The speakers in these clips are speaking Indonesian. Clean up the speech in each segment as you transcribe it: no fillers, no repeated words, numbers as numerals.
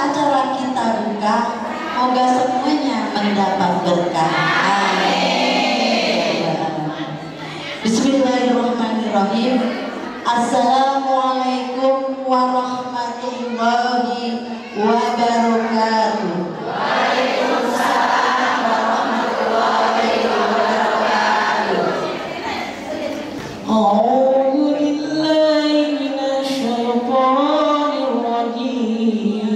acara kita buka, moga semuanya mendapat berkah. Amin. Bismillahirrahmanirrahim. Assalamualaikum warahmatullahi wabarakatuh. Waalaikumsalam warahmatullahi wabarakatuh. A'udzu billahi minasyaitonir rajim.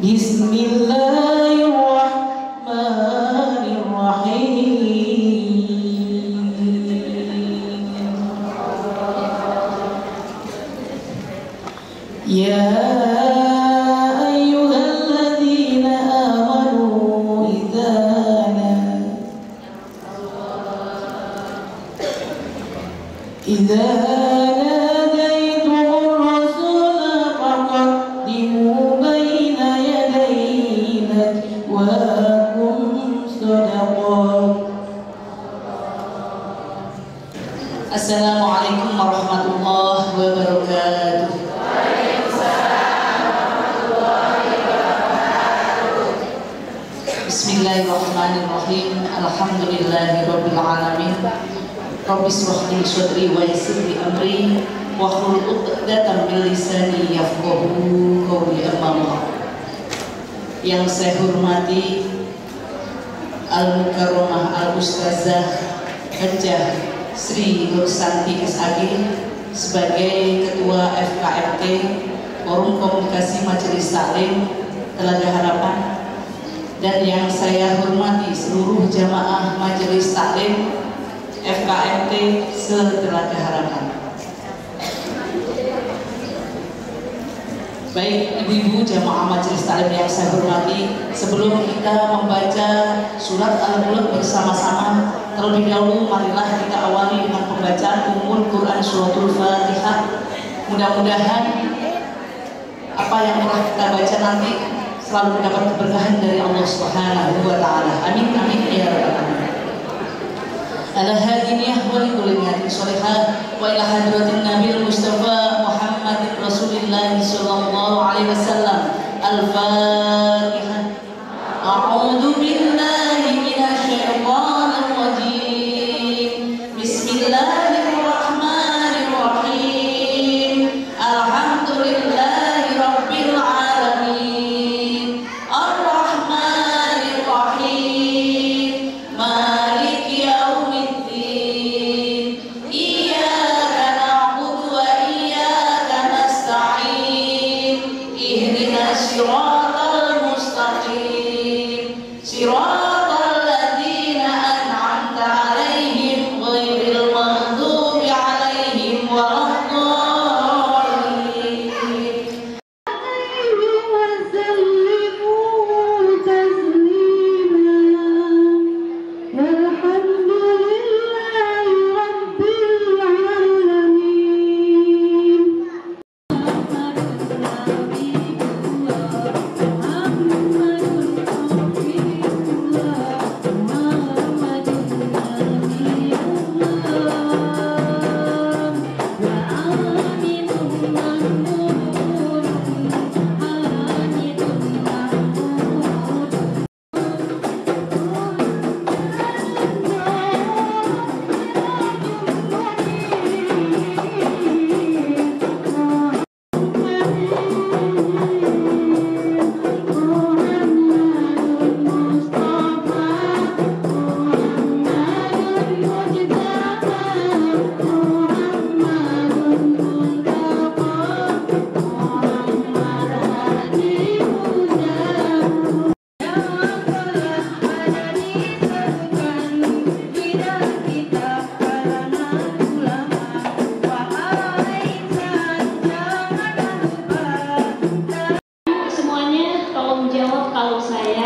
Bismillahirrahmanirrahim. Ya ayyuhalladzina amanu idza nadaitumur rasula faqaddimu baina yaday najwaakum shadaqah. Assalamualaikum warahmatullahi wabarakatuh. Bismillahirrahmanirrahim. Alhamdulillahirabbil alamin. Rabbi shrah li sadri wa yassir li amri wahlul 'uqdatam min lisani yafqahu qawli. Amma yang saya hormati Al-Mukarramah Al-Ustazah Hajjah Sri Nur Santi SAG sebagai Ketua FKMT Forum Komunikasi Majelis Taklim Telaga Harapan, dan yang saya hormati seluruh jamaah Majelis Taklim FKMT se-Telaga Harapan. Baik ibu-ibu jamaah Majelis Taklim yang saya hormati, sebelum kita membaca surat Al-Mulk bersama-sama, terlebih dahulu marilah kita awali dengan pembacaan Ummul Quran Suratul Fatihah. Mudah-mudahan apa yang telah kita baca nanti selalu mendapat keberkahan dari Allah Subhanahu wa taala. Amin amin ya rabbal alamin. Ala hadiniyah wa likulli niyatin shalihah wa ila hadratin Nabil Mustafa Muhammadin Rasulillah sallallahu alaihi wasallam. Al-Fatihah. A'udzu billahi minasy syaithanir rajim. Bismillahirrahmanirrahim. Alhamdulillahi rabbil alamin. Ar-Rahmanir Rahim. Maliki yaumiddin. Iyyaka na'budu wa iyyaka nasta'in. Ihdinas siratal mustaqim. Siratal ladzina an'amta 'alaihim ghairil maghdubi 'alaihim waladdallin.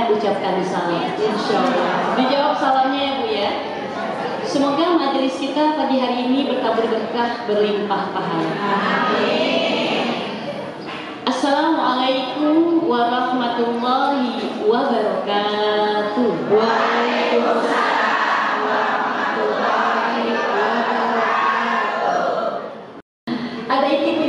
Ucapkan salam, insya Allah. Dijawab salamnya ya Bu ya. Semoga majelis kita pagi hari ini berkabur berkah, berlimpah pahala. Amin. Assalamualaikum warahmatullahi wabarakatuh. Waalaikumsalam warahmatullahi wabarakatuh. Ada ikhtiar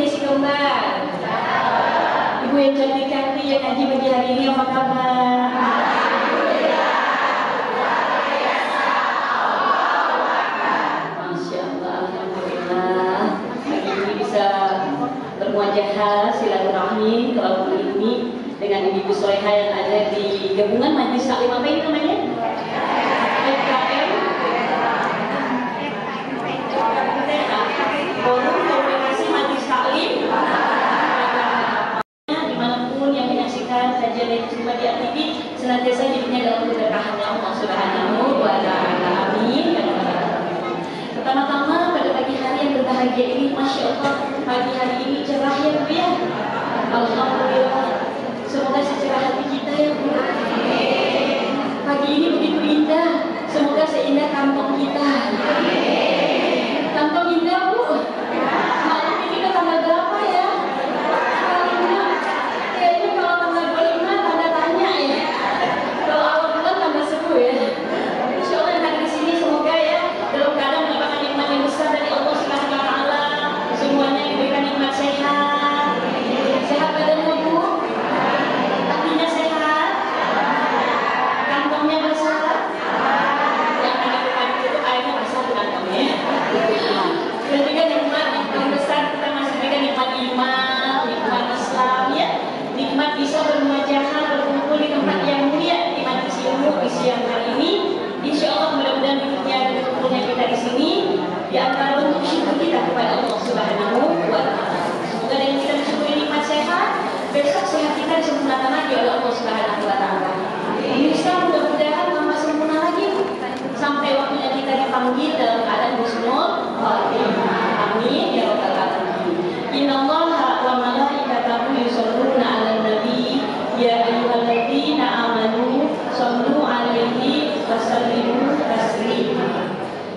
muwajahah silaturahmi kelompok ini dengan Ibu Soleha yang ada di gabungan Majelis Taklim apa ini namanya? FKM Forum Komunikasi Majelis Taklim. Dimanapun yang menyaksikan kajian dari Cuma Dia TV, senantiasa hidupnya dalam keberkahannya Allah Subhanahu wa Ta'ala. Amin. Pertama-tama pada pagi hari yang berbahagia ini, Masya Allah, pagi hari ini cerah ya Bu ya. Alhamdulillah. Semoga secerah hati kita ya Bu. Pagi ini begitu indah. Semoga seindah kantong kita. Kantong indah Bu. Malam ini kita tanggal berapa ya? Kayaknya kalau tanggal 25 tanda tanya ya. Kalau awal bulan tanggal 10 ya. Insya Allah yang ada di sini semoga ya dalam keadaan mendapatkan nikmat yang besar dari Allah Subhanahu wa Ta'ala. Semuanya diberikan nikmat sehat. Sehat badannya Bu. Hatinya sehat. Kantongnya besar. Yang ada itu airnya besar di kantongnya. Dan juga nikmat yang besar kita masih diberikan nikmat iman, nikmat Islam ya. Nikmat bisa bermuajahah, berkumpul di tempat yang mulia di majelis ilmu di siang hari ini. Insya Allah mudah-mudahan hidupnya dan berkumpulnya kita di sini di antara bentuk syukur kita kepada Allah Subhanahu wa Ta'ala. Semoga dengan kita mensyukuri nikmat sehat, besok sehat kita disempurnakan lagi oleh Allah Subhanahu wa Ta'ala. Bisa mudah-mudahan tambah sempurna lagi sampai waktunya kita dipanggil dalam keadaan husnul khatimah. Amin ya rabbal alamin. Innallaha wa malaikatahu yusholluna 'alan nabi ya ayyuhalladzina amanu shallu 'alaihi wa sallimu taslima.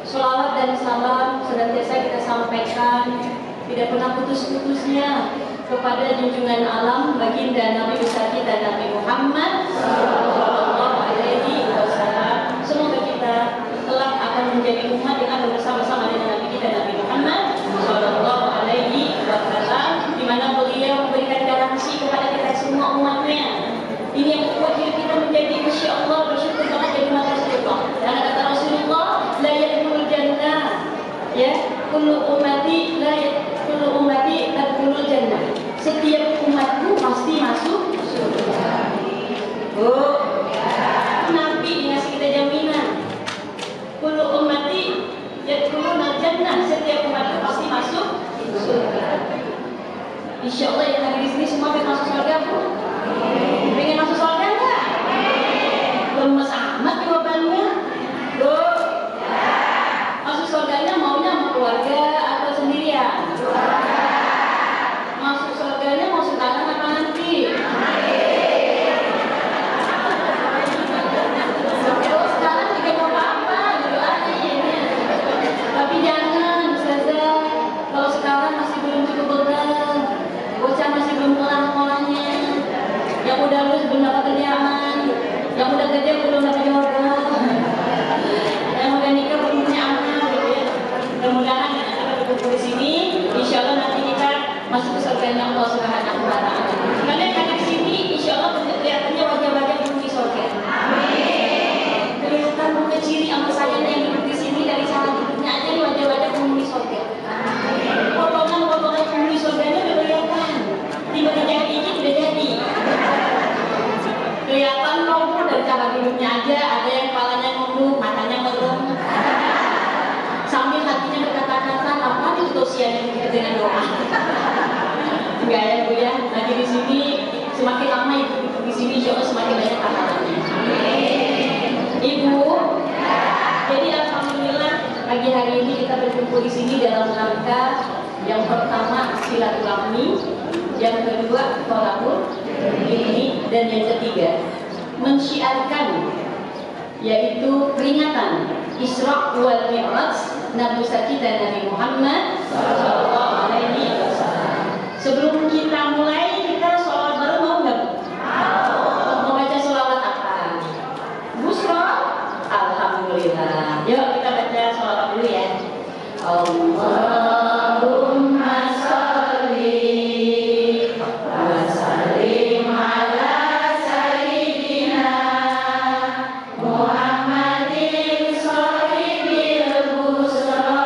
Shalawat dan salam senantiasa kita sampaikan tidak pernah putus-putusnya kepada junjungan alam baginda Nabi besar kita Nabi Muhammad sallallahu alaihi wasallam. Semoga kita kelak akan menjadi umat yang akan bersama-sama dengan Nabi kita Nabi Muhammad sallallahu alaihi wasallam, di mana beliau memberikan garansi kepada kita semua umatnya. Ini yang membuat hidup kita menjadi Masya Allah bersyukur banget jadi umat Rasulullah. Karena kata Rasulullah, la yadkhulul jannah ya kullu ummati tadkhulul jannah. Setiap umatku pasti masuk surga. Oh, Nabi ngasih kita jaminan. Kullu ummati yadkhulul jannah. Setiap umatku pasti masuk surga. Insya Allah yang hadir di sini semua pengen masuk surga Bu. Pengen masuk surga enggak? Lemes amat jawabannya. Bu. Masuk surganya maunya sama keluarga atau sendirian? Masuk surganya mau sekarang apa nanti? Kalau sekarang juga mau apa-apa, gitu aja ya. Tapi jangan, Ustazah. Kalau sekarang masih belum cukup bekal, bocah masih belum kelar-kelarnya, yang udah lulus belum dapat kerjaan, yang udah kerja belum dapat jodoh, yang udah nikah belum punya anak, gitu ya. Mudah-mudahan kita berkumpul di sini, insya Allah nanti kita masuk ke surganya Allah Subhanahu wa Ta'ala. Karena yang ada di sini, insya Allah kelihatannya wajah-wajah penghuni surga. Amin. Kelihatan muka ciri sama saya yang duduk di sini dari cara duduknya aja nih wajah-wajah penghuni surga. Potongan-potongan penghuni surganya udah kelihatan. Tinggal dijahit dikit udah jadi. Kelihatan nomor dari cara duduknya aja, ada yang kepalanya nunduk, matanya merem. Sambil hatinya berkata-kata, apa nih utusiannya dengan doa? Enggak ya Bu ya, lagi di sini semakin lama itu di sini insya Allah semakin banyak pahalanya. Ibu, jadi alhamdulillah pagi hari ini kita berkumpul di sini dalam rangka yang pertama silaturahmi, yang kedua tolakul ini, dan yang ketiga mensyiarkan yaitu peringatan Isra wal Mi'raj Nabi kita Nabi Muhammad sallallahu alaihi wasallam. Sebelum kita mulai, kita sholawat baru mau nggak? Mau baca sholawat apa? Busra? Alhamdulillah. Yuk kita baca sholawat dulu ya. Allahumma sholli wa sallim ala sayyidina Muhammadin sahibil busra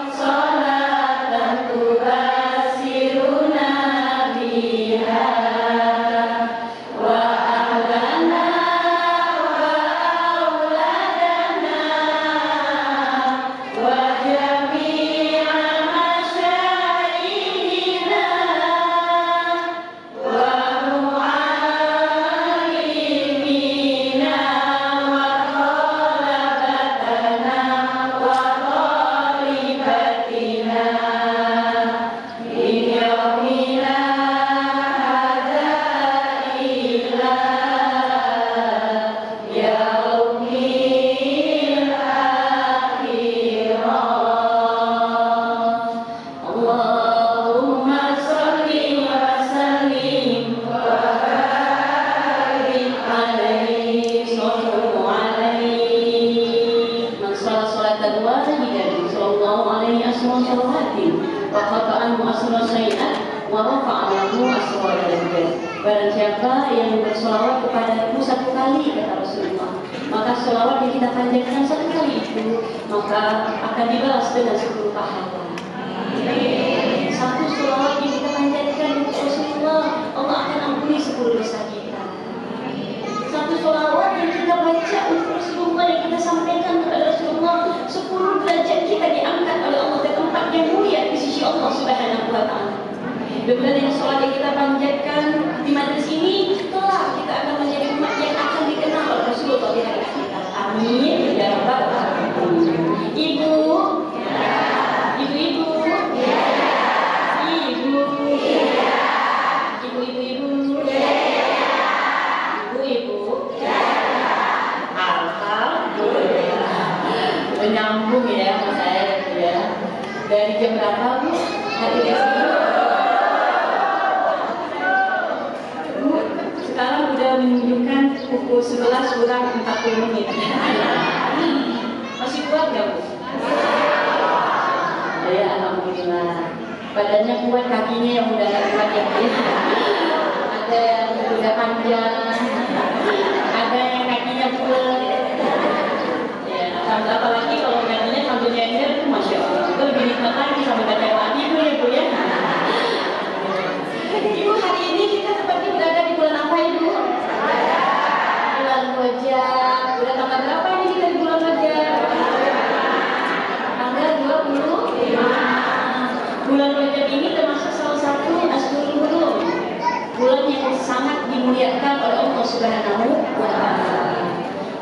salatan tubasiruna salawatin wa qata'an asra syai'an wa rafa'ahu asra darajat. Barang siapa yang bersolawat kepadaku satu kali, kata Rasulullah, maka solawat yang kita panjatkan satu kali itu maka akan dibalas dengan 10 pahala. Satu solawat yang kita panjatkan untuk Rasulullah, Allah akan ampuni 10 dosa kita. Satu solawat yang kita baca untuk Rasulullah, yang kita sampaikan kepada Rasulullah, 10 derajat kita diangkat oleh Allah ke tempat yang mulia di sisi Allah Subhanahu wa Ta'ala. Mudah-mudahan dengan sholat yang kita panjatkan di majelis ini, kelak kita akan menjadi umat yang akan dikenal oleh Rasulullah di hari akhirat. Amin ya rabbal alamin. Ibu, ibu-ibu, ibu-ibu, alhamdulillah. Menyambung ya sama saya ya. Dari jam berapa Bu? Hari ini sekarang udah menunjukkan pukul 11 kurang 40 menit. Masih kuat nggak Bu? Ya alhamdulillah. Badannya kuat, kakinya yang udah nggak kuat ya. Ada yang udah panjang, ada yang kakinya bulat. Ya, apalagi kalau kakinya sambil nyender itu masya Allah. Itu lebih nikmat lagi sambil baca doa tidur ya Bu ya. Ibu, hari ini kita seperti berada di bulan apa Ibu? Bulan Rajab. Udah tanggal berapa ini kita di bulan Rajab? Tanggal 25. Bulan Rajab ini termasuk salah satu Ashhurul Hurum, bulan yang sangat dimuliakan oleh Allah Subhanahu wa Ta'ala.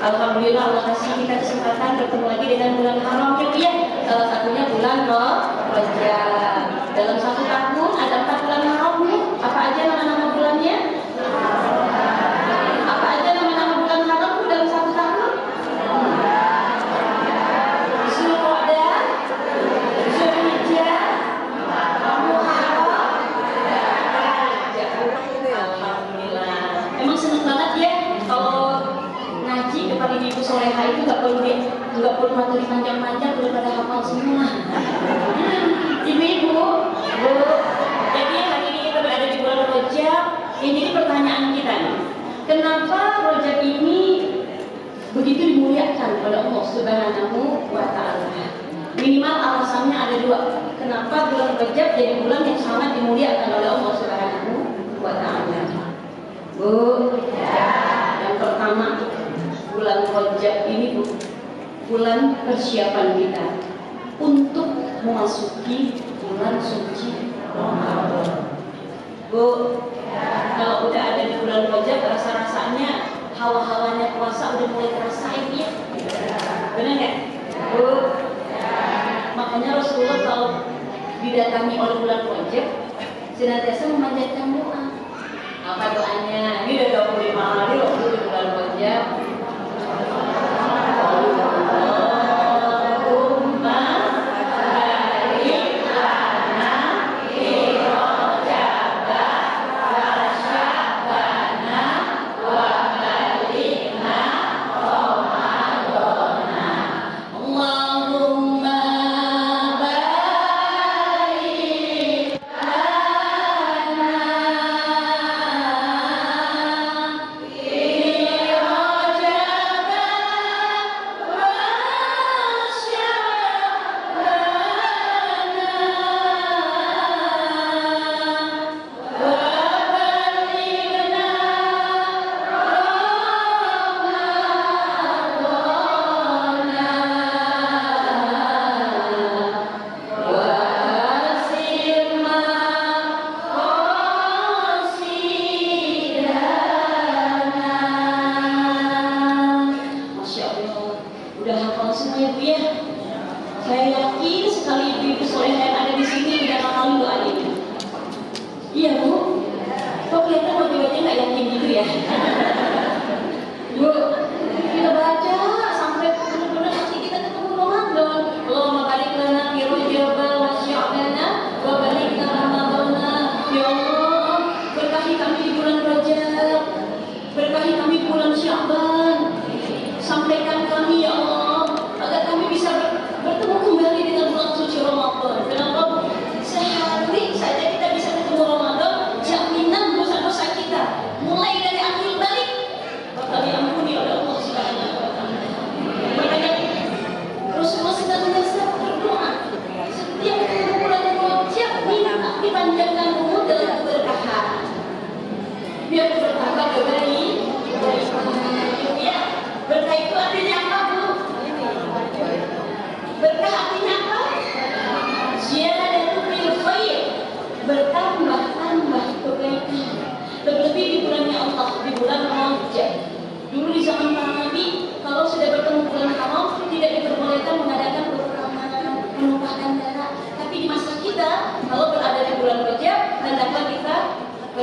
Alhamdulillah Allah kasih kita kesempatan bertemu lagi dengan bulan haram ya. Salah satunya bulan Rajab. Dalam satu tahun ada 4 bulan haram Bu. Apa aja nama-nama bulannya? Apa aja nama-nama bulan haram Bu dalam satu tahun? Zulqa'dah, Zulhijjah, Muharram, Rajab. Alhamdulillah. Emang senang banget ya kalau ngaji depan ibu soleha itu nggak perlu materi panjang-panjang, udah pada hafal semua. Ibu-ibu, Bu, jadi hari ini kita berada di bulan Rajab. Ini jadi pertanyaan kita nih, kenapa Rajab ini begitu dimuliakan oleh Allah Subhanahu wa Ta'ala? Minimal alasannya ada 2. Kenapa bulan Rajab jadi bulan yang sangat dimuliakan oleh Allah Subhanahu wa Ta'ala? Bu, yang pertama, bulan Rajab ini Bu, bulan persiapan kita untuk memasuki bulan suci Ramadan. Bu, kalau udah ada di bulan Rajab, rasa-rasanya hawa-hawanya puasa udah mulai terasa ya. Benar nggak? Bu, makanya Rasulullah kalau didatangi oleh bulan Rajab senantiasa memanjatkan doa. Apa doanya? Ini udah 25 hari loh di bulan Rajab. Yeah.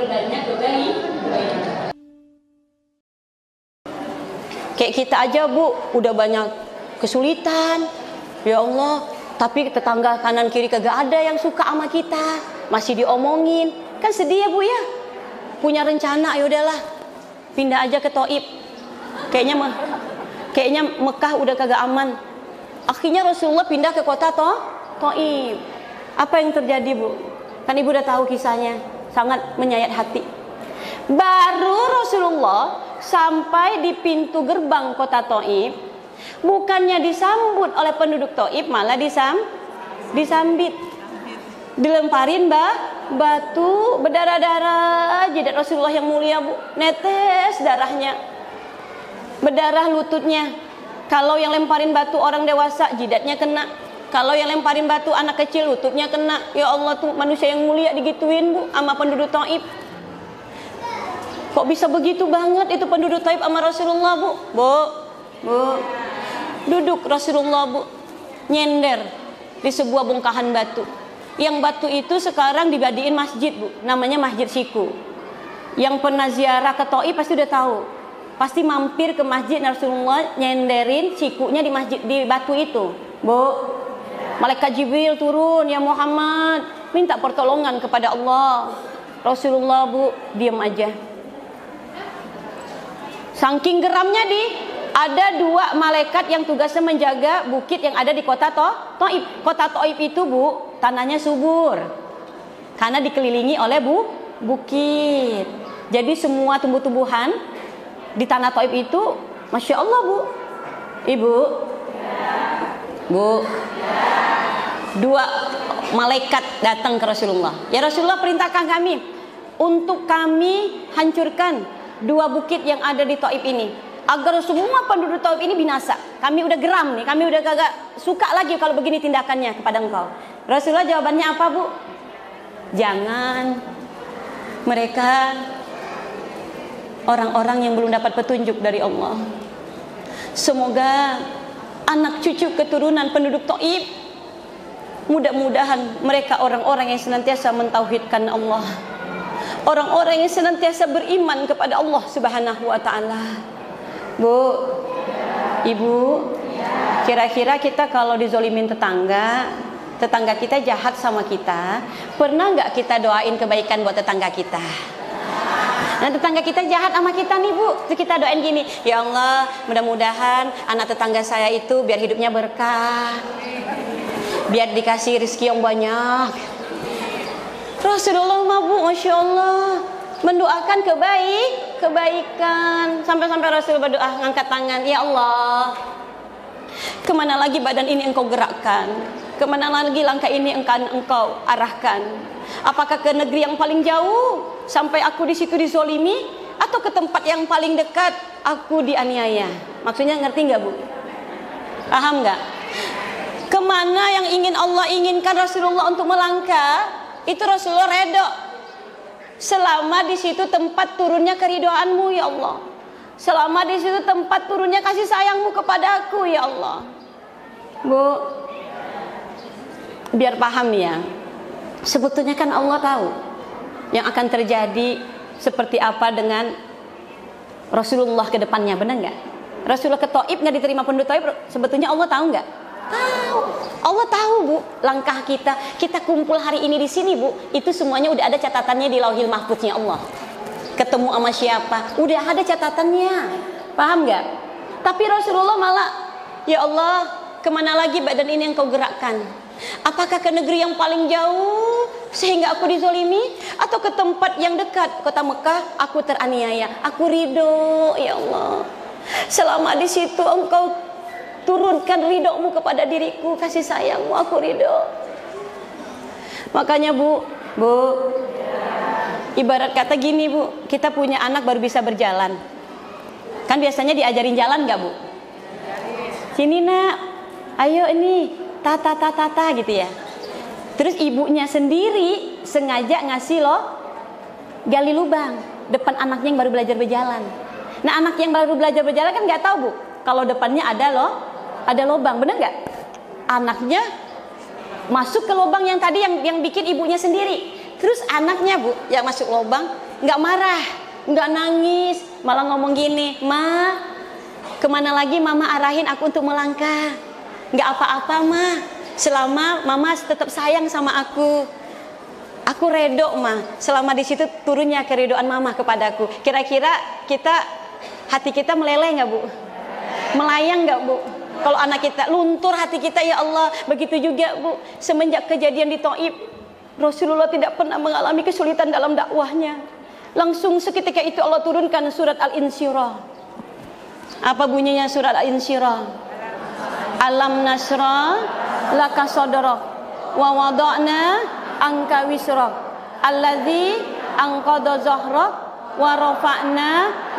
berbanyak kebaikan. Kayak kita aja Bu, udah banyak kesulitan, ya Allah. Tapi tetangga kanan kiri kagak ada yang suka sama kita, masih diomongin, kan sedih ya Bu ya. Punya rencana, ya udahlah, pindah aja ke Thaif. Kayaknya Mekah udah kagak aman. Akhirnya Rasulullah pindah ke kota Thaif. Apa yang terjadi Bu? Kan Ibu udah tahu kisahnya, sangat menyayat hati. Baru Rasulullah sampai di pintu gerbang kota Thaif, bukannya disambut oleh penduduk Thaif, malah disambit, dilemparin batu berdarah-darah. Jidat Rasulullah yang mulia Bu, netes darahnya, berdarah lututnya. Kalau yang lemparin batu orang dewasa, jidatnya kena. Kalau yang lemparin batu anak kecil, lututnya kena. Ya Allah, tuh manusia yang mulia digituin Bu sama penduduk Thaif. Kok bisa begitu banget itu penduduk Thaif sama Rasulullah Bu? Bu, duduk Rasulullah Bu, nyender di sebuah bongkahan batu. Yang batu itu sekarang dibadiin masjid Bu, namanya Masjid Siku. Yang pernah ziarah ke Thaif pasti udah tahu, pasti mampir ke masjid Rasulullah, nyenderin sikunya di masjid, di batu itu Bu. Malaikat Jibril turun, ya Muhammad, minta pertolongan kepada Allah. Rasulullah Bu, diam aja. Saking geramnya ada dua malaikat yang tugasnya menjaga bukit yang ada di kota Thaif. Kota Thaif itu Bu, tanahnya subur karena dikelilingi oleh bukit. Jadi semua tumbuh-tumbuhan di tanah Thaif itu, Masya Allah Bu. Ibu, Bu, dua malaikat datang ke Rasulullah. Ya Rasulullah, perintahkan kami untuk kami hancurkan dua bukit yang ada di Thaif ini, agar semua penduduk Thaif ini binasa. Kami udah geram nih, kami udah kagak suka lagi kalau begini tindakannya kepada engkau. Rasulullah jawabannya apa Bu? Jangan, mereka orang-orang yang belum dapat petunjuk dari Allah. Semoga anak cucu keturunan penduduk Thaif, mudah-mudahan mereka orang-orang yang senantiasa mentauhidkan Allah, orang-orang yang senantiasa beriman kepada Allah Subhanahu wa ta'ala. Bu, Ibu, kira-kira kita kalau dizolimin tetangga kita jahat sama kita, pernah nggak kita doain kebaikan buat tetangga kita? Nah, tetangga kita jahat sama kita nih Bu, kita doain gini, ya Allah, mudah-mudahan anak tetangga saya itu biar hidupnya berkah, biar dikasih rezeki yang banyak. Rasulullah mah Bu, Masya Allah, mendoakan kebaikan. Sampai-sampai Rasul berdoa, ngangkat tangan, ya Allah, kemana lagi badan ini engkau gerakkan? Kemana lagi langkah ini engkau arahkan? Apakah ke negeri yang paling jauh sampai aku di situ dizolimi, atau ke tempat yang paling dekat aku dianiaya? Maksudnya ngerti nggak Bu? Paham nggak? Kemana yang ingin Allah inginkan Rasulullah untuk melangkah, itu Rasulullah redho, selama di situ tempat turunnya keridoanmu ya Allah, selama di situ tempat turunnya kasih sayangmu kepada aku ya Allah. Bu, biar paham ya, sebetulnya kan Allah tahu yang akan terjadi seperti apa dengan Rasulullah ke depannya, benar nggak? Rasulullah ke Thaif nggak diterima penduduk Thaif, sebetulnya Allah tahu nggak? Tahu. Allah tahu Bu, langkah kita kumpul hari ini di sini Bu, itu semuanya udah ada catatannya di Lauhil Mahfuznya Allah. Ketemu sama siapa, udah ada catatannya. Paham nggak? Tapi Rasulullah malah, ya Allah, kemana lagi badan ini yang kau gerakkan? Apakah ke negeri yang paling jauh sehingga aku dizolimi, atau ke tempat yang dekat kota Mekah aku teraniaya? Aku ridho ya Allah, selama di situ engkau turunkan ridhomu kepada diriku, kasih sayangmu, aku ridho. Makanya Bu, ibarat kata gini Bu, kita punya anak baru bisa berjalan, kan biasanya diajarin jalan gak Bu? Sini nak, ayo ini, tata gitu ya. Terus ibunya sendiri sengaja ngasih gali lubang depan anaknya yang baru belajar berjalan. Nah, anak yang baru belajar berjalan kan nggak tahu Bu, kalau depannya ada lubang, bener nggak? Anaknya masuk ke lubang yang tadi yang bikin ibunya sendiri. Terus anaknya Bu yang masuk lubang, nggak marah, nggak nangis, malah ngomong gini, "Ma, kemana lagi mama arahin aku untuk melangkah? Nggak apa-apa, Ma. Selama mama tetap sayang sama aku. Aku redo, Ma. Selama di situ turunnya keredoan mama kepadaku." Kira-kira hati kita meleleh nggak, Bu? Melayang nggak, Bu? Kalau anak kita luntur hati kita, ya Allah. Begitu juga, Bu, semenjak kejadian di Thaif, Rasulullah tidak pernah mengalami kesulitan dalam dakwahnya. Langsung seketika itu Allah turunkan surat Al-Insyirah. Apa bunyinya surat Al-Insyirah? Alam nasra laka sadrak wa wada'na anka wisrak alladzi anqadha zahrak wa rafa'na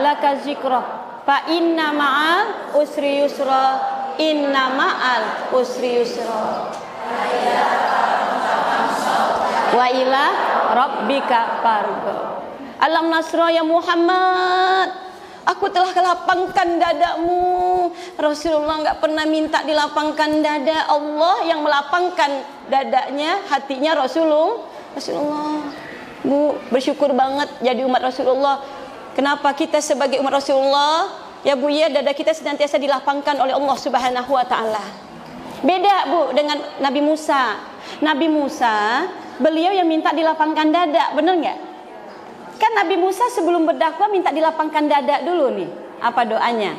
laka zikrak fa inna ma'al usri yusra inna ma'al usri yusra wa ila rabbika farghab. Alam nasra ya Muhammad, aku telah lapangkan dadamu. Rasulullah nggak pernah minta dilapangkan dada, Allah yang melapangkan dadanya, hatinya Rasulullah. Bu, bersyukur banget jadi umat Rasulullah. Kenapa kita sebagai umat Rasulullah, ya Bu ya, dada kita senantiasa dilapangkan oleh Allah Subhanahu wa taala. Beda, Bu, dengan Nabi Musa. Nabi Musa, beliau yang minta dilapangkan dada, bener nggak? Kan Nabi Musa sebelum berdakwah minta dilapangkan dada dulu nih. Apa doanya?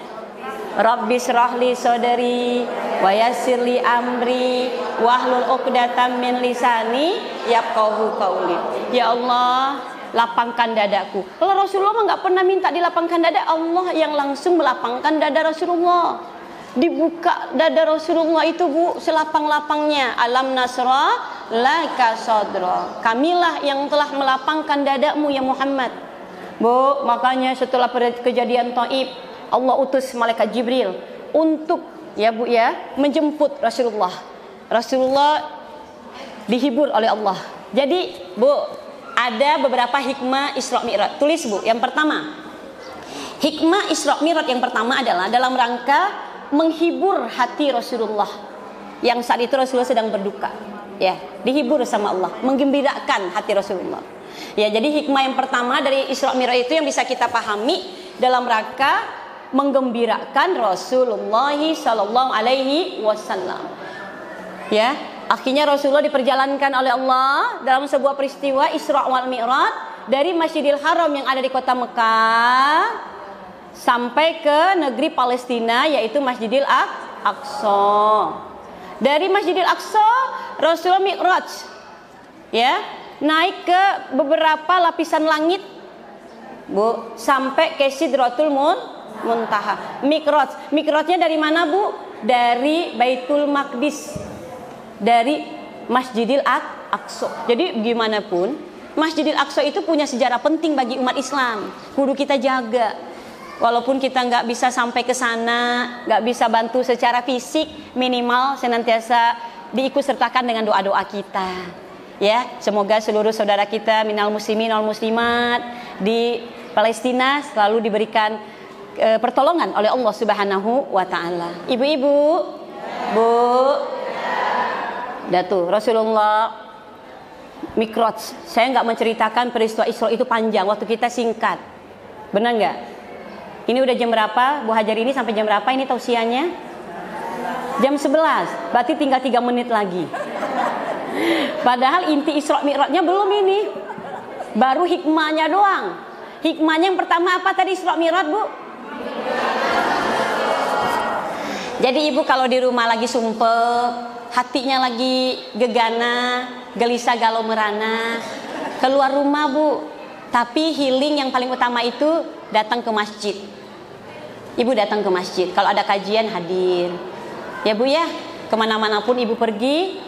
Rabbi shrahli sodari wa yassirli amri wahlul 'uqdatam min lisani yafqahu qauli. Ya Allah, lapangkan dadaku. Kalau Rasulullah mah nggak pernah minta dilapangkan dada, Allah yang langsung melapangkan dada Rasulullah. Dibuka dada Rasulullah itu, Bu, selapang-lapangnya. Alam nasra laka sadra. Kamilah yang telah melapangkan dadamu ya Muhammad. Bu, makanya setelah kejadian Thaif, Allah utus malaikat Jibril untuk, ya Bu ya, menjemput Rasulullah. Rasulullah dihibur oleh Allah. Jadi, Bu, ada beberapa hikmah Isra Mi'raj. Tulis, Bu. Yang pertama, hikmah Isra Mi'raj yang pertama adalah dalam rangka menghibur hati Rasulullah yang saat itu Rasulullah sedang berduka. Ya, dihibur sama Allah, menggembirakan hati Rasulullah. Ya, jadi hikmah yang pertama dari Isra Mi'raj itu yang bisa kita pahami dalam rangka menggembirakan Rasulullah sallallahu alaihi wasallam. Ya, akhirnya Rasulullah diperjalankan oleh Allah dalam sebuah peristiwa Isra wal Mi'raj dari Masjidil Haram yang ada di kota Mekah sampai ke negeri Palestina, yaitu Masjidil Aqsa. Dari Masjidil Aqsa Rasulullah Mi'raj, ya, naik ke beberapa lapisan langit, Bu, sampai ke Sidratul Muntaha. Mi'rajnya dari mana, Bu? Dari Baitul Maqdis, dari Masjidil Aqsa. Jadi gimana pun Masjidil Aqsa itu punya sejarah penting bagi umat Islam, kudu kita jaga. Walaupun kita nggak bisa sampai ke sana, nggak bisa bantu secara fisik, minimal senantiasa diikut sertakan dengan doa-doa kita. Ya, semoga seluruh saudara kita minal muslimin wal muslimat di Palestina selalu diberikan pertolongan oleh Allah Subhanahu wa taala. Ibu-ibu, Bu, Datu, Rasulullah Mi'raj. Saya nggak menceritakan peristiwa Isra itu panjang, waktu kita singkat. Benar nggak? Ini udah jam berapa? Bu Hajar ini sampai jam berapa ini tausiahnya? Jam 11. Berarti tinggal 3 menit lagi. Padahal inti Isra Mi'rajnya belum ini. Baru hikmahnya doang. Hikmahnya yang pertama apa tadi Isra Mi'raj, Bu? Jadi ibu kalau di rumah lagi sumpek, hatinya lagi gegana, gelisah galau merana, keluar rumah, Bu. Tapi healing yang paling utama itu datang ke masjid. Ibu datang ke masjid. Kalau ada kajian hadir. Ya Bu ya, kemana-mana pun ibu pergi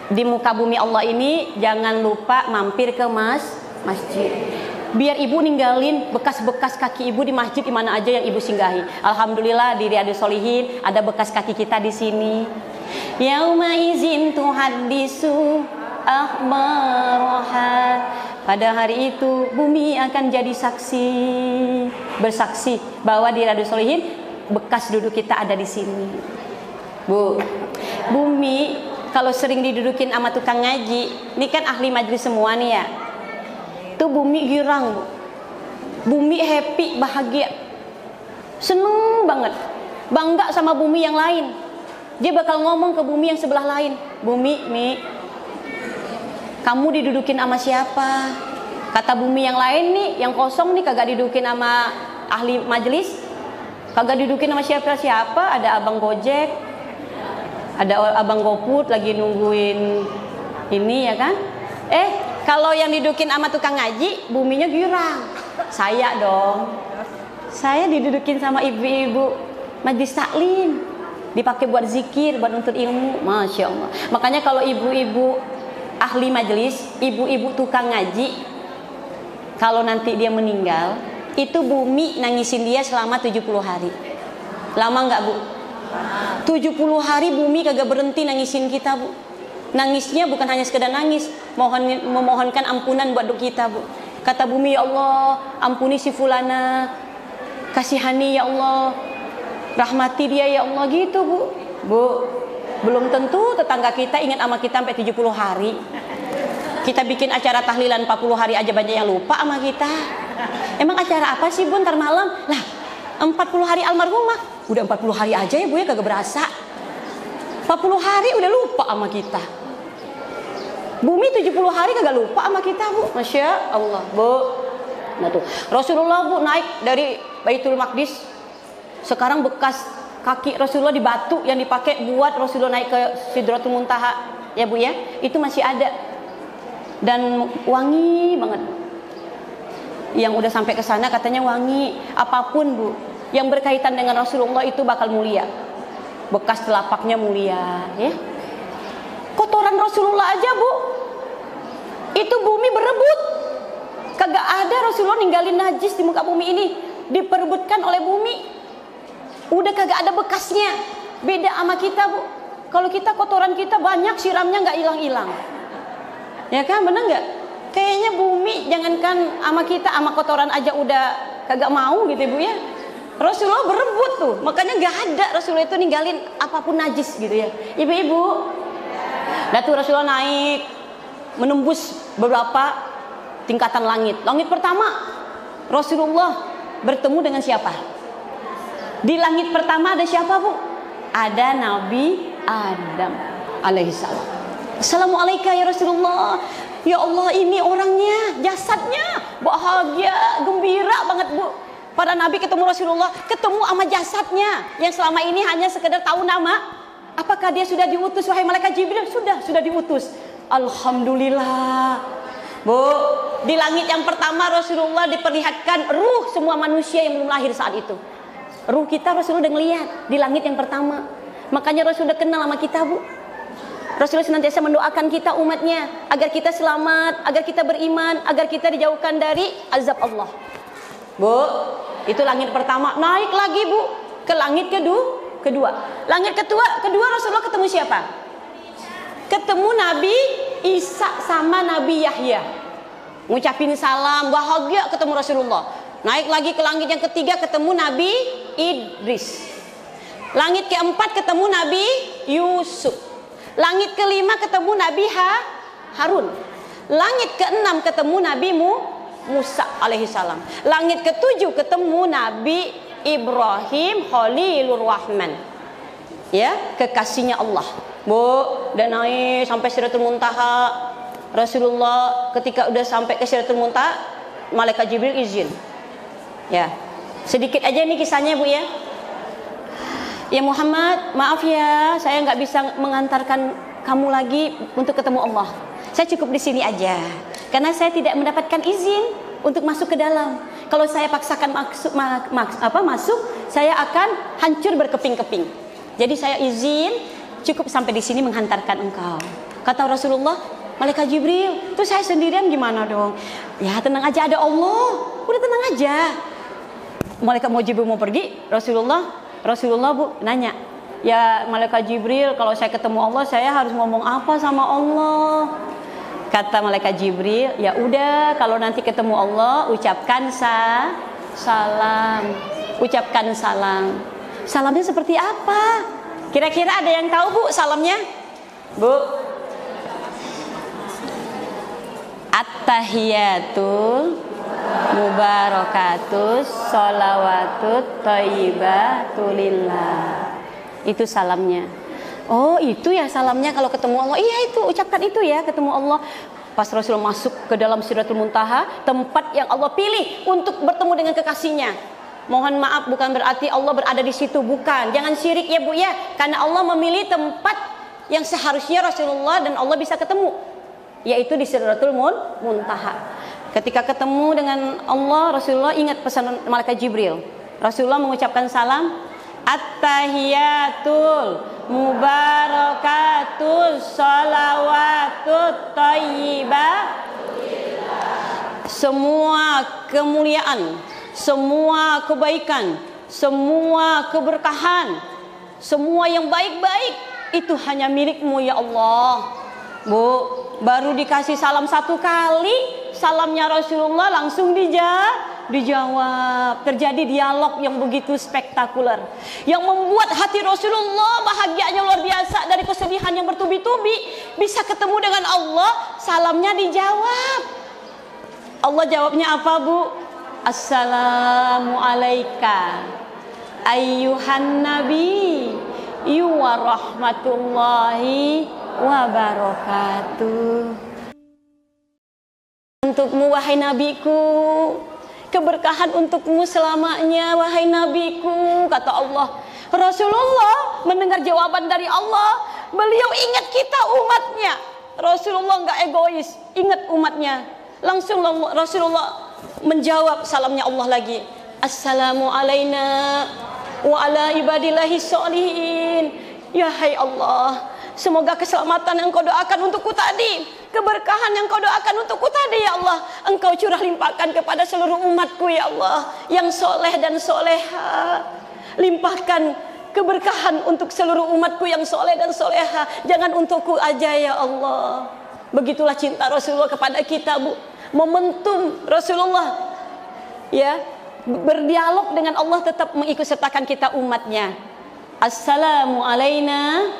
di muka bumi Allah ini, jangan lupa mampir ke masjid. Biar ibu ninggalin bekas-bekas kaki ibu di masjid di mana aja yang ibu singgahi. Alhamdulillah di Riyadhus Shalihin ada bekas kaki kita di sini. Yauma izin tuhaddisu akhbaraha. Pada hari itu bumi akan jadi saksi, bersaksi bahwa di Riyadhus Shalihin bekas duduk kita ada di sini. Bu, bumi kalau sering didudukin sama tukang ngaji, ini kan ahli majlis semua nih ya. Tuh bumi girang, Bu. Bumi happy, bahagia. Seneng banget. Bangga sama bumi yang lain. Dia bakal ngomong ke bumi yang sebelah lain. Bumi, Mi, kamu didudukin sama siapa? Kata bumi yang lain nih, yang kosong nih kagak didudukin sama ahli majelis. Kagak didudukin sama siapa-siapa. Ada abang Gojek, ada abang GoFood lagi nungguin ini ya kan. Kalau yang didudukin sama tukang ngaji, buminya girang. Saya dong. Saya didudukin sama ibu-ibu majlis taklim, dipakai buat zikir, buat nuntut ilmu. Masya Allah. Makanya kalau ibu-ibu ahli majelis, ibu-ibu tukang ngaji, kalau nanti dia meninggal, itu bumi nangisin dia selama 70 hari. Lama nggak, Bu? 70 hari bumi kagak berhenti nangisin kita, Bu. Nangisnya bukan hanya sekedar nangis, memohonkan ampunan buat kita, Bu. Kata bumi, ya Allah, ampuni si fulana, kasihani ya Allah, rahmati dia ya Allah, gitu, Bu. Bu, belum tentu tetangga kita ingat sama kita sampai 70 hari. Kita bikin acara tahlilan 40 hari aja banyak yang lupa sama kita. Emang acara apa sih, Bu, ntar malam? Lah, 40 hari almarhumah. Udah 40 hari aja ya, Bu, ya, kagak berasa. 40 hari udah lupa sama kita. Bumi 70 hari kagak lupa sama kita, Bu. Masya Allah, Bu. Nah tuh, Rasulullah, Bu, naik dari Baitul Maqdis. Sekarang bekas kaki Rasulullah di batu yang dipakai buat Rasulullah naik ke Sidratul Muntaha, ya, Bu, ya. Itu masih ada. Dan wangi banget. Yang udah sampai ke sana katanya wangi. Apapun, Bu, yang berkaitan dengan Rasulullah itu bakal mulia. Bekas telapaknya mulia, ya. Kotoran Rasulullah aja, Bu, itu bumi berebut. Kagak ada Rasulullah ninggalin najis di muka bumi ini. Diperebutkan oleh bumi. Udah kagak ada bekasnya. Beda sama kita, Bu. Kalau kita kotoran kita banyak, siramnya nggak hilang-hilang. Ya kan, bener nggak? Kayaknya bumi jangankan sama kita, sama kotoran aja udah kagak mau gitu, Bu, ya. Rasulullah berebut tuh. Makanya nggak ada Rasulullah itu ninggalin apapun najis gitu, ya. Ibu-ibu, Datu Rasulullah naik menembus beberapa tingkatan langit. Langit pertama, Rasulullah bertemu dengan siapa? Di langit pertama ada siapa, Bu? Ada Nabi Adam alaihissalam. Assalamualaikum ya Rasulullah. Ya Allah, ini orangnya, jasadnya bahagia, gembira banget, Bu. Pada Nabi ketemu Rasulullah, ketemu sama jasadnya yang selama ini hanya sekedar tahu nama. Apakah dia sudah diutus, wahai malaikat Jibril? Sudah diutus. Alhamdulillah. Bu, di langit yang pertama Rasulullah diperlihatkan ruh semua manusia yang belum lahir saat itu. Ruh kita Rasulullah udah ngeliat di langit yang pertama. Makanya Rasulullah kenal sama kita, Bu. Rasulullah senantiasa mendoakan kita umatnya agar kita selamat, agar kita beriman, agar kita dijauhkan dari azab Allah. Bu, itu langit pertama. Naik lagi, Bu, ke langit kedua. Langit kedua Rasulullah ketemu siapa? Ketemu Nabi Isa sama Nabi Yahya. Ngucapin salam, bahagia ketemu Rasulullah. Naik lagi ke langit yang ketiga, ketemu Nabi Idris. Langit keempat ketemu Nabi Yusuf. Langit kelima ketemu Nabi Harun. Langit keenam ketemu Nabi Musa alaihissalam. Langit ketujuh ketemu Nabi Ibrahim Khalilur Rahman, ya, kekasihnya Allah. Bu, dan naik sampai Sidratul Muntaha. Rasulullah ketika udah sampai ke Sidratul Muntaha, malaikat Jibril izin. Ya, sedikit aja nih kisahnya, Bu, ya. Ya Muhammad, maaf ya, saya nggak bisa mengantarkan kamu lagi untuk ketemu Allah. Saya cukup di sini aja, karena saya tidak mendapatkan izin untuk masuk ke dalam. Kalau saya paksakan masuk, saya akan hancur berkeping-keping. Jadi saya izin cukup sampai di sini menghantarkan engkau. Kata Rasulullah, malaikat Jibril, itu saya sendirian gimana dong? Ya tenang aja, ada Allah. Udah tenang aja. Malaikat Jibril mau pergi, Rasulullah, Bu, nanya, ya malaikat Jibril, kalau saya ketemu Allah, saya harus ngomong apa sama Allah? Kata malaikat Jibril, ya udah, kalau nanti ketemu Allah, ucapkan salam. Ucapkan salam. Salamnya seperti apa? Kira-kira ada yang tahu, Bu, salamnya? Bu, At-tahiyatul mubarakatus sholawatut thayyibatulillah. Itu salamnya. Oh, itu ya salamnya kalau ketemu Allah. Iya, itu ucapkan itu ya ketemu Allah. Pas Rasul masuk ke dalam Sidratul Muntaha, tempat yang Allah pilih untuk bertemu dengan kekasihnya. Mohon maaf, bukan berarti Allah berada di situ, bukan. Jangan syirik ya Bu ya, karena Allah memilih tempat yang seharusnya Rasulullah dan Allah bisa ketemu, yaitu di Sidratul Muntaha. Ketika ketemu dengan Allah, Rasulullah ingat pesan malaikat Jibril. Rasulullah mengucapkan salam, at-tahiyatul mubarakatus sholawatut thayyibah. Semua kemuliaan, semua kebaikan, semua keberkahan, semua yang baik-baik itu hanya milikmu ya Allah. Bu, baru dikasih salam satu kali, salamnya Rasulullah langsung dijawab. Terjadi dialog yang begitu spektakuler, yang membuat hati Rasulullah bahagianya luar biasa. Dari kesedihan yang bertubi-tubi bisa ketemu dengan Allah, salamnya dijawab. Allah jawabnya apa Bu? Assalamu alayka ayyuhan nabi wa rahmatullahi wabarakatuh. Untukmu wahai nabiku, keberkahan untukmu selamanya wahai nabiku, kata Allah. Rasulullah mendengar jawaban dari Allah, beliau ingat kita umatnya. Rasulullah enggak egois, ingat umatnya. Langsung Rasulullah menjawab salamnya Allah lagi. Assalamu alaina wa ala ibadillahi sholihin. Ya hai Allah, semoga keselamatan yang Engkau doakan untukku tadi, keberkahan yang Engkau doakan untukku tadi ya Allah, Engkau curah limpahkan kepada seluruh umatku ya Allah, yang soleh dan soleha. Limpahkan keberkahan untuk seluruh umatku yang soleh dan soleha, jangan untukku aja ya Allah. Begitulah cinta Rasulullah kepada kita Bu. Momentum Rasulullah ya berdialog dengan Allah, tetap mengikutsertakan kita umatnya. Assalamu alaina.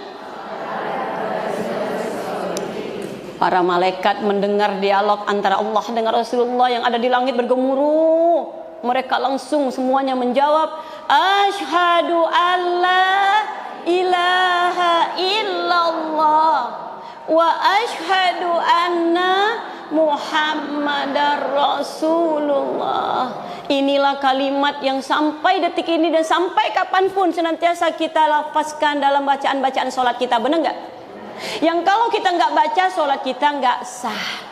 Para malaikat mendengar dialog antara Allah dengan Rasulullah yang ada di langit bergemuruh. Mereka langsung semuanya menjawab, asyhadu alla ilaha illallah wa asyhadu anna Muhammadar Rasulullah. Inilah kalimat yang sampai detik ini dan sampai kapanpun senantiasa kita lafazkan dalam bacaan-bacaan sholat kita, benar nggak? Yang kalau kita nggak baca, sholat kita nggak sah.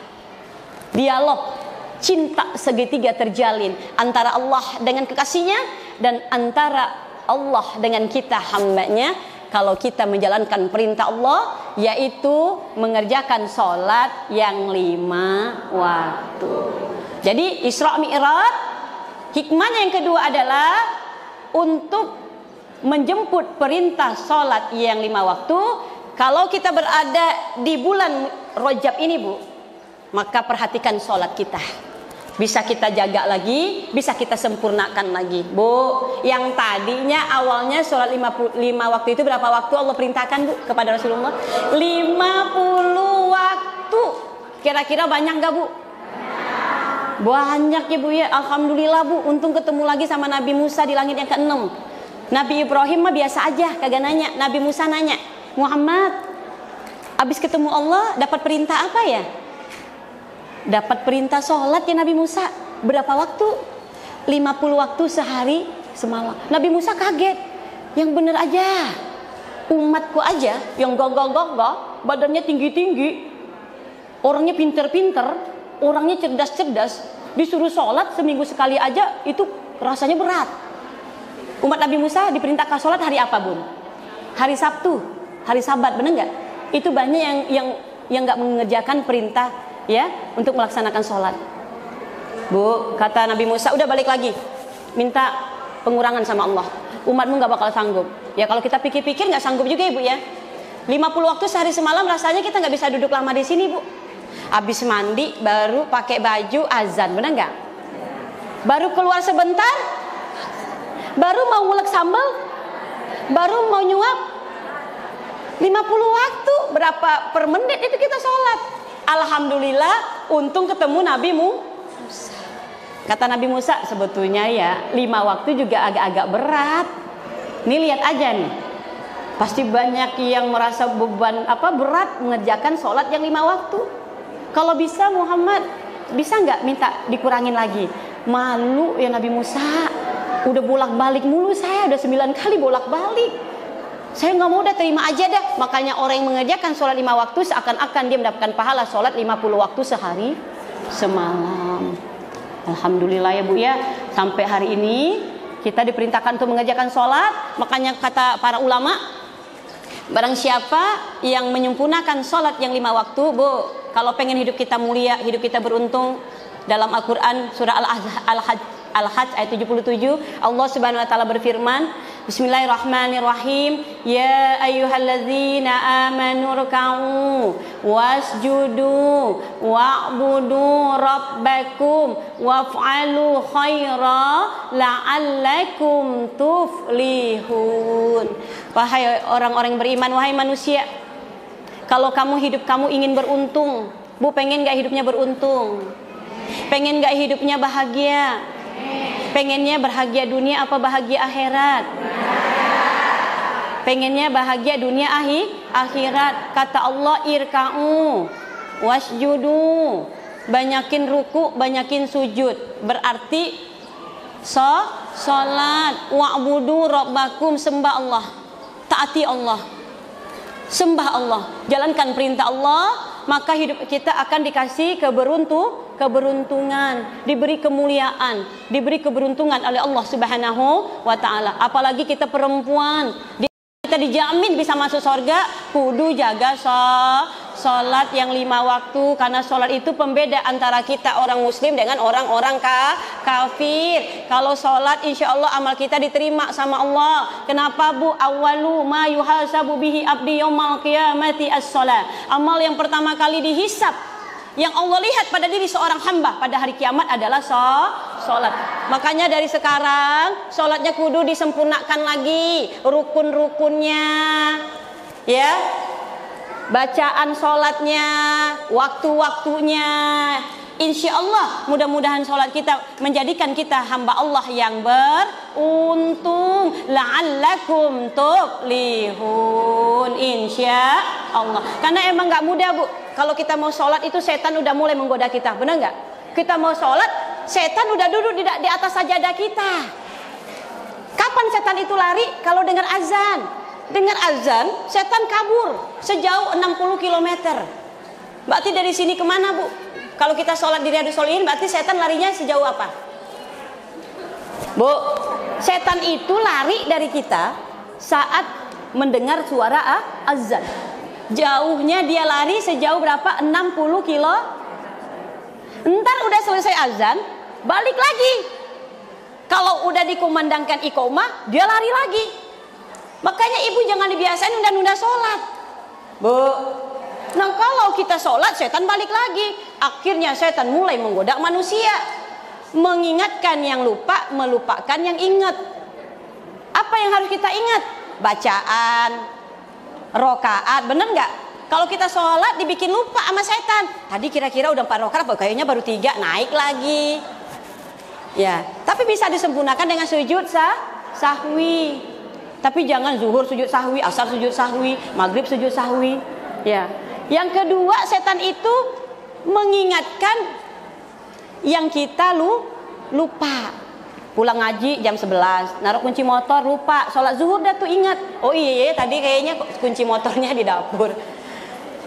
Dialog cinta segitiga terjalin antara Allah dengan kekasihnya dan antara Allah dengan kita hambanya. Kalau kita menjalankan perintah Allah, yaitu mengerjakan sholat yang 5 waktu. Jadi Isra Mi'raj, hikmahnya yang kedua adalah untuk menjemput perintah sholat yang 5 waktu. Kalau kita berada di bulan Rajab ini Bu, maka perhatikan sholat kita. Bisa kita jaga lagi, bisa kita sempurnakan lagi Bu. Yang tadinya awalnya sholat 5 waktu itu berapa waktu Allah perintahkan Bu kepada Rasulullah? 50 waktu. Kira-kira banyak gak Bu? Banyak ya Bu ya. Alhamdulillah Bu, untung ketemu lagi sama Nabi Musa di langit yang ke-6. Nabi Ibrahim mah biasa aja, kagak nanya. Nabi Musa nanya, Muhammad, abis ketemu Allah dapat perintah apa ya? Dapat perintah sholat ya Nabi Musa. Berapa waktu? 50 waktu sehari semalam. Nabi Musa kaget. Yang bener aja, umatku aja yang gagah-gagah, badannya tinggi-tinggi, orangnya pinter-pinter, orangnya cerdas-cerdas, disuruh sholat seminggu sekali aja itu rasanya berat. Umat Nabi Musa diperintahkan sholat hari apa Bun? Hari Sabtu, hari Sabat, bener nggak? Itu banyak yang nggak mengerjakan perintah ya untuk melaksanakan sholat. Bu, kata Nabi Musa, udah balik lagi, minta pengurangan sama Allah. Umatmu nggak bakal sanggup. Ya kalau kita pikir-pikir nggak sanggup juga ya Bu ya. 50 waktu sehari semalam rasanya kita nggak bisa duduk lama di sini Bu. Habis mandi baru pakai baju azan, benar nggak? Baru keluar sebentar, baru mau ngulek sambal, baru mau nyuap. 50 waktu berapa per menit itu kita sholat. Alhamdulillah, untung ketemu Nabi Musa. Kata Nabi Musa, sebetulnya ya 5 waktu juga agak-agak berat. Nih lihat aja nih, pasti banyak yang merasa beban berat mengerjakan sholat yang 5 waktu. Kalau bisa Muhammad, bisa nggak minta dikurangin lagi? Malu ya Nabi Musa, udah bolak-balik mulu saya, udah 9 kali bolak-balik. Saya nggak mau, udah terima aja dah. Makanya orang yang mengerjakan sholat 5 waktu seakan-akan dia mendapatkan pahala sholat 50 waktu sehari semalam. Alhamdulillah ya Bu ya, sampai hari ini kita diperintahkan untuk mengerjakan sholat. Makanya kata para ulama, barang siapa yang menyempurnakan sholat yang 5 waktu, Bu, kalau pengen hidup kita mulia, hidup kita beruntung, dalam Al-Quran surah Al-Hajj ayat 77, Allah Subhanahu wa taala berfirman, Bismillahirrahmanirrahim, ya ayyuhalladzina amanu ruk'u wasjudu wa'budu rabbakum waf'alu khaira la'allakum tuflihun. Wahai orang-orang beriman, wahai manusia, kalau kamu hidup kamu ingin beruntung, Bu, pengen gak hidupnya beruntung? Pengen gak hidupnya bahagia? Pengennya bahagia dunia apa bahagia akhirat? Pengennya bahagia dunia akhirat. Kata Allah, irka'u wasjudu, banyakin ruku, banyakin sujud. Berarti salat. Wa'budu rabbakum, sembah Allah, taati Allah, sembah Allah, jalankan perintah Allah, maka hidup kita akan dikasih keberuntungan, diberi kemuliaan, diberi keberuntungan oleh Allah Subhanahu wa taala. Apalagi kita perempuan, kita dijamin bisa masuk surga, kudu jaga salat yang 5 waktu, karena salat itu pembeda antara kita orang muslim dengan orang-orang kafir. Kalau salat insya Allah amal kita diterima sama Allah. Kenapa, Bu? Awwalu ma yuhasabu bihi abdi yaumal qiyamati as-shalah. Amal yang pertama kali dihisab, yang Allah lihat pada diri seorang hamba pada hari kiamat adalah salat. Makanya dari sekarang salatnya kudu disempurnakan lagi, rukun-rukunnya, ya, bacaan salatnya, waktu-waktunya. Insya Allah mudah-mudahan salat kita menjadikan kita hamba Allah yang beruntung. La'allakum tuflihun, insya Allah. Karena emang gak mudah, Bu. Kalau kita mau sholat itu setan udah mulai menggoda kita, benar nggak? Kita mau sholat, setan udah duduk di atas sajadah kita. Kapan setan itu lari? Kalau dengar azan. Dengar azan, setan kabur sejauh 60 km. Berarti dari sini kemana, Bu? Kalau kita sholat di Riyadhus Shalihin, berarti setan larinya sejauh apa? Bu, setan itu lari dari kita saat mendengar suara azan. Jauhnya dia lari sejauh berapa? 60 kilo. Entar udah selesai azan, balik lagi. Kalau udah dikumandangkan iqomah, dia lari lagi. Makanya ibu jangan dibiasain nunda-nunda sholat, Bu. Nah kalau kita sholat, setan balik lagi. Akhirnya setan mulai menggoda manusia, mengingatkan yang lupa, melupakan yang ingat. Apa yang harus kita ingat? Bacaan, rokaat, bener nggak? Kalau kita sholat dibikin lupa sama setan. Tadi kira-kira udah 4 rokaat, kayaknya baru 3, naik lagi. Ya, tapi bisa disempurnakan dengan sujud sahwi. Tapi jangan zuhur sujud sahwi, asar sujud sahwi, maghrib sujud sahwi. Ya. Yang kedua, setan itu mengingatkan yang kita lupa. Pulang ngaji jam 11, naruh kunci motor, lupa. Sholat zuhur dah tuh ingat. Oh iya, tadi kayaknya kunci motornya di dapur.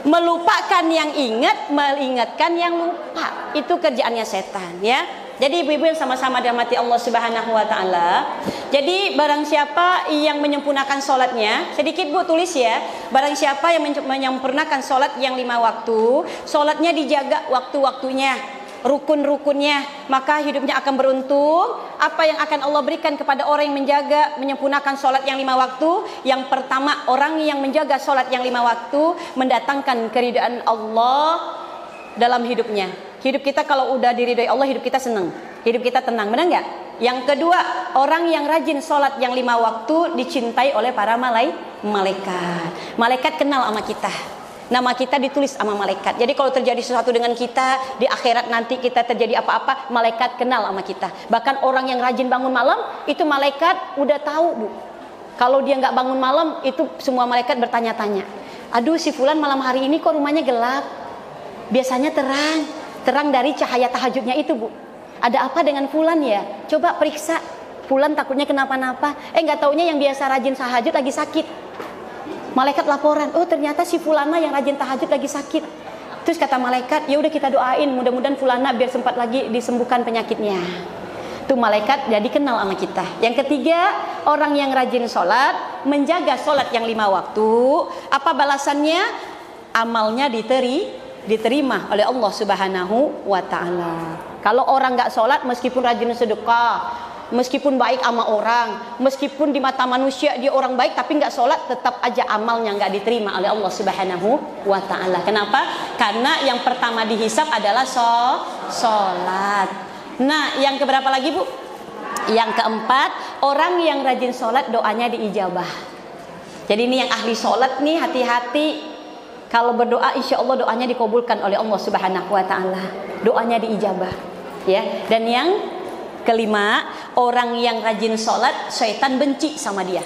Melupakan yang ingat, mengingatkan yang lupa. Itu kerjaannya setan, ya. Jadi ibu-ibu yang sama-sama dirahmati Allah Subhanahu wa taala. Jadi barang siapa yang menyempurnakan sholatnya, sedikit Bu tulis ya. Barang siapa yang menyempurnakan sholat yang 5 waktu, sholatnya dijaga waktu-waktunya, rukun-rukunnya, maka hidupnya akan beruntung. Apa yang akan Allah berikan kepada orang yang menjaga, menyempurnakan sholat yang 5 waktu? Yang pertama, orang yang menjaga sholat yang 5 waktu mendatangkan keridhaan Allah dalam hidupnya. Hidup kita kalau udah diridhoi Allah, hidup kita senang, hidup kita tenang, benar nggak? Yang kedua, orang yang rajin sholat yang 5 waktu dicintai oleh para malaikat. Malaikat kenal sama kita. Nama kita ditulis sama malaikat. Jadi kalau terjadi sesuatu dengan kita di akhirat nanti, kita terjadi apa-apa, malaikat kenal sama kita. Bahkan orang yang rajin bangun malam itu malaikat udah tahu, Bu. Kalau dia nggak bangun malam itu semua malaikat bertanya-tanya. Aduh, si fulan malam hari ini kok rumahnya gelap? Biasanya terang dari cahaya tahajudnya itu, Bu. Ada apa dengan fulan ya? Coba periksa. Fulan takutnya kenapa-napa. Nggak taunya yang biasa rajin tahajud lagi sakit. Malaikat laporan, oh ternyata si fulana yang rajin tahajud lagi sakit. Terus kata malaikat, ya udah kita doain mudah-mudahan fulana biar sempat lagi disembuhkan penyakitnya. Tuh malaikat jadi kenal sama kita. Yang ketiga, orang yang rajin sholat, menjaga sholat yang 5 waktu. Apa balasannya? Amalnya diterima oleh Allah Subhanahu wa ta'ala. Kalau orang nggak sholat, meskipun rajin sedekah, meskipun baik sama orang, meskipun di mata manusia dia orang baik, tapi nggak sholat, tetap aja amalnya nggak diterima oleh Allah Subhanahu wa ta'ala. Kenapa? Karena yang pertama dihisab adalah sholat. Nah, yang keberapa lagi, Bu? Yang keempat, orang yang rajin sholat doanya diijabah. Jadi ini yang ahli sholat nih, hati-hati. Kalau berdoa, insya Allah doanya dikabulkan oleh Allah Subhanahu wa ta'ala. Doanya diijabah, ya. Dan yang kelima, orang yang rajin sholat, syaitan benci sama dia.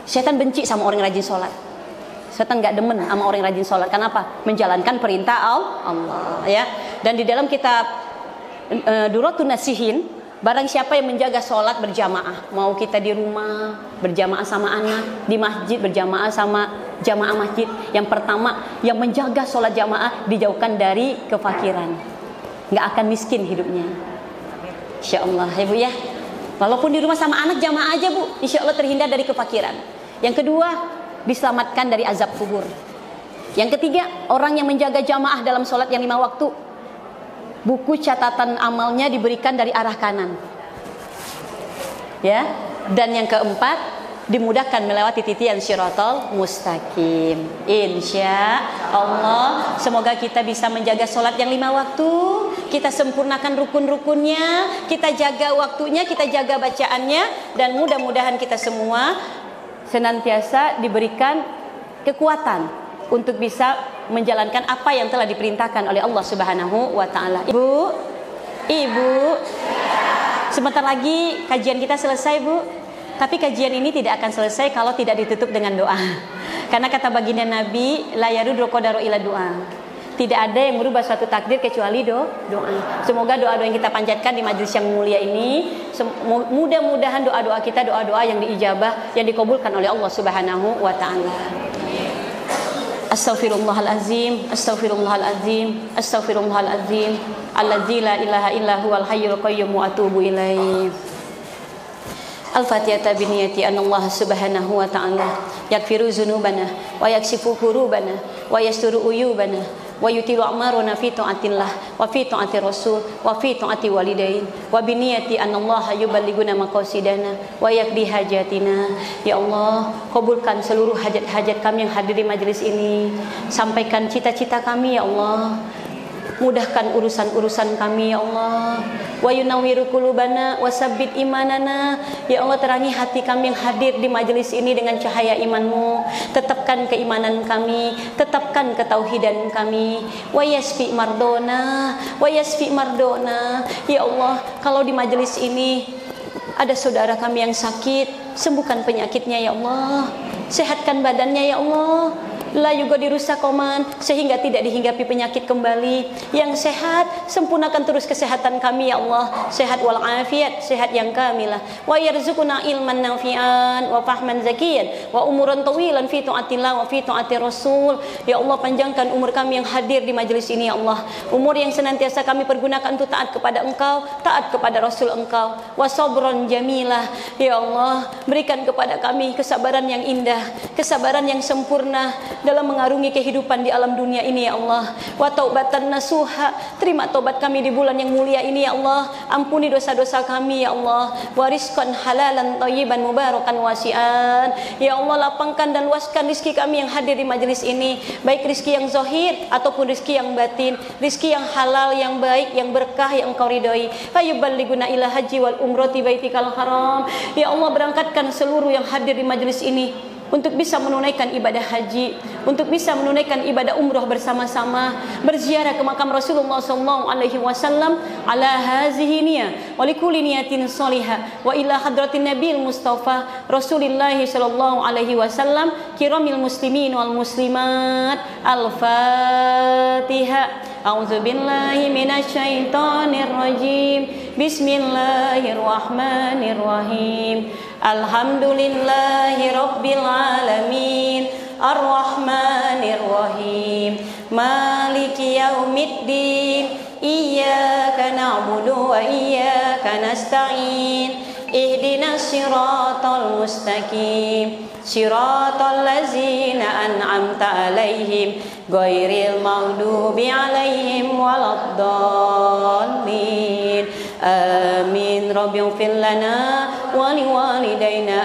Syaitan benci sama orang yang rajin sholat. Syaitan gak demen sama orang yang rajin sholat. Kenapa? Menjalankan perintah Allah, ya. Dan di dalam kitab Duratun Nasihin, barang siapa yang menjaga sholat berjamaah, mau kita di rumah berjamaah sama anak, di masjid berjamaah sama jamaah masjid. Yang pertama, yang menjaga sholat jamaah dijauhkan dari kefakiran, gak akan miskin hidupnya. Insya Allah, ya Bu ya. Walaupun di rumah sama anak jamaah aja, Bu, insya Allah terhindar dari kefakiran. Yang kedua, diselamatkan dari azab kubur. Yang ketiga, orang yang menjaga jamaah dalam sholat yang 5 waktu, buku catatan amalnya diberikan dari arah kanan, ya. Dan yang keempat, dimudahkan melewati titian Shiratal Mustaqim. Insya Allah, semoga kita bisa menjaga sholat yang 5 waktu. Kita sempurnakan rukun-rukunnya, kita jaga waktunya, kita jaga bacaannya, dan mudah-mudahan kita semua senantiasa diberikan kekuatan untuk bisa menjalankan apa yang telah diperintahkan oleh Allah Subhanahu wa ta'ala. Ibu, sebentar lagi kajian kita selesai, Bu. Tapi kajian ini tidak akan selesai kalau tidak ditutup dengan doa. Karena kata baginda Nabi, la yarudru qadaru ila doa. Tidak ada yang merubah suatu takdir kecuali doa. Semoga doa-doa yang kita panjatkan di majelis yang mulia ini, mudah-mudahan doa-doa kita doa-doa yang diijabah, yang dikabulkan oleh Allah Subhanahu wa ta'ala. Astaghfirullahalazim, astaghfirullahalazim, astaghfirullahalazim, alladzi la ilaha illa huwal hayyul qayyum wa atubu ilaih. Al-Fatihah biniyati an Allah Subhanahu wa ta'ala yakfiru dzunubana wa yaksifu kurubana wa yasturu uyubana wa yutilu amaruna fi ta'atillah wa fi ta'ati rasul wa fi ta'ati walidain wa biniyati an Allah yuballighuna maqasidana wa yakdi hajatina. Ya Allah, kabulkan seluruh hajat-hajat kami yang hadir di majelis ini. Sampaikan cita-cita kami, ya Allah. Mudahkan urusan-urusan kami, ya Allah. Wa yunawwiru qulubana wa sabbit imanana. Ya Allah, terangi hati kami yang hadir di majelis ini dengan cahaya iman-Mu. Tetapkan keimanan kami, tetapkan ketauhidan kami. Wa yasfi mardona, wa yasfi mardona. Ya Allah, kalau di majelis ini ada saudara kami yang sakit, sembuhkan penyakitnya, ya Allah. Sehatkan badannya, ya Allah. La yugadiru saqaman, sehingga tidak dihinggapi penyakit kembali. Yang sehat, sempurnakan terus kesehatan kami, ya Allah. Sehat wal afiat, sehat yang kamilah. Wa yarzuquna ilman nafi'an wa fahman zakiyan wa umuran tawilan fi ta'atillah wa fi ta'ati rasul. Ya Allah, panjangkan umur kami yang hadir di majelis ini, ya Allah. Umur yang senantiasa kami pergunakan untuk taat kepada Engkau, taat kepada Rasul Engkau. Wa sabran jamilah. Ya Allah, berikan kepada kami kesabaran yang indah, kesabaran yang sempurna dalam mengarungi kehidupan di alam dunia ini, ya Allah. Wa taubatan nasuha, terima taubat kami di bulan yang mulia ini, ya Allah. Ampuni dosa-dosa kami, ya Allah. Wa rizqan halalan thayyiban mubarakan wasi'an. Ya Allah, lapangkan dan luaskan rizki kami yang hadir di majelis ini, baik rizki yang zahir ataupun rizki yang batin, rizki yang halal, yang baik, yang berkah, yang Engkau ridhoi. Fayuballighuna ila haji wal umrati baitikal haram. Ya Allah, berangkatkan seluruh yang hadir di majelis ini untuk bisa menunaikan ibadah haji, untuk bisa menunaikan ibadah umrah bersama-sama, berziarah ke makam Rasulullah sallallahu alaihi wasallam ala hazihi niyah wa likulli niyatin shalihah wa ila hadratin nabiyil mustafa Rasulillah sallallahu alaihi wasallam kiramil muslimin wal muslimat. Al-Fatihah. A'udzu billahi minasyaitonir rajim. Bismillahirrahmanirrahim. Alhamdulillahi rabbil alamin. Ar-Rahmanir Rahim. Maliki yaumiddin. Iyyaka na'budu wa iyyaka nasta'in. Ihdinas siratal mustaqim. Siratal ladzina an'amta 'alaihim ghairil maghdubi 'alaihim waladdallin. Amin. Rabbighfir lana wa liwalidayna.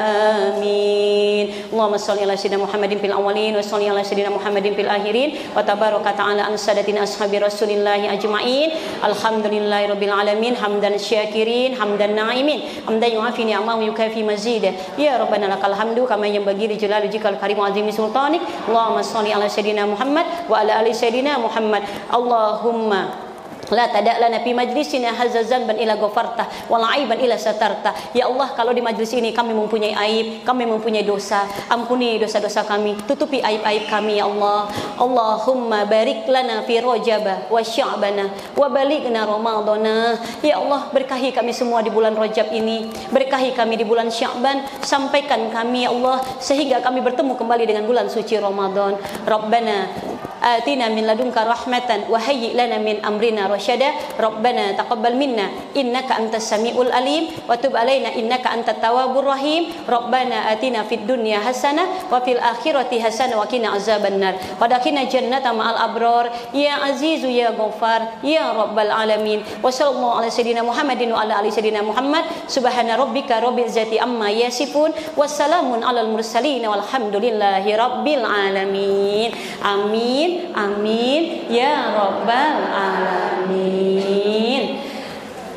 Amin. Allahumma shalli ala sayyidina Muhammadin fil awwalin wa shalli ala sayyidina Muhammadin fil akhirin wa tabaraka ta'ala an sadatina ashabi Rasulillahi ajma'in. Alhamdulillahirabbil alamin hamdan syakirin hamdan na'imin hamdan yu'afi ni'amahu yukafi mazid. Ya rabbana lakal hamdu kama yanbaghi li jalali wajhikal karim wa azimi sultanik. Allahumma shalli ala sayyidina Muhammad wa ala ali sayyidina Muhammad. Allahumma la tada'lana fi majlisina hadza zanban ila ghafartah wa la aiban ila satarta. Ya Allah, kalau di majlis ini kami mempunyai aib, kami mempunyai dosa, ampuni dosa-dosa kami, tutupi aib-aib kami ya Allah. Allahumma barik lana fi Rajab wa Sya'bana wa balighna Ramadana. Ya Allah, berkahi kami semua di bulan Rajab ini, berkahi kami di bulan Sya'ban, sampaikan kami ya Allah sehingga kami bertemu kembali dengan bulan suci Ramadan. Rabbana atina min ladunka rahmatan wa hayyi lana min amrina rasyada. Rabbana taqabbal minna innaka antas samiul alim wa tub alaina innaka antat tawwabur rahim. Rabbana atina fid dunya hasanah wa fil akhirati hasanah wa qina azabannar wa dakina jannata ma'al abrar ya azizu ya ghaffar ya rabbal alamin. Wa sallallahu ala sayidina Muhammadin wa ala ali sayidina Muhammad. Subhana rabbika rabbil izzati amma yasifun wassalamun alal mursalin walhamdulillahi rabbil alamin. Amin. Amin ya rabbal alamin.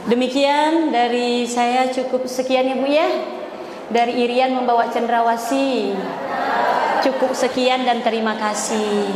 Demikian dari saya, cukup sekian ya Bu ya. Dari Irian membawa cendrawasih. Cukup sekian dan terima kasih.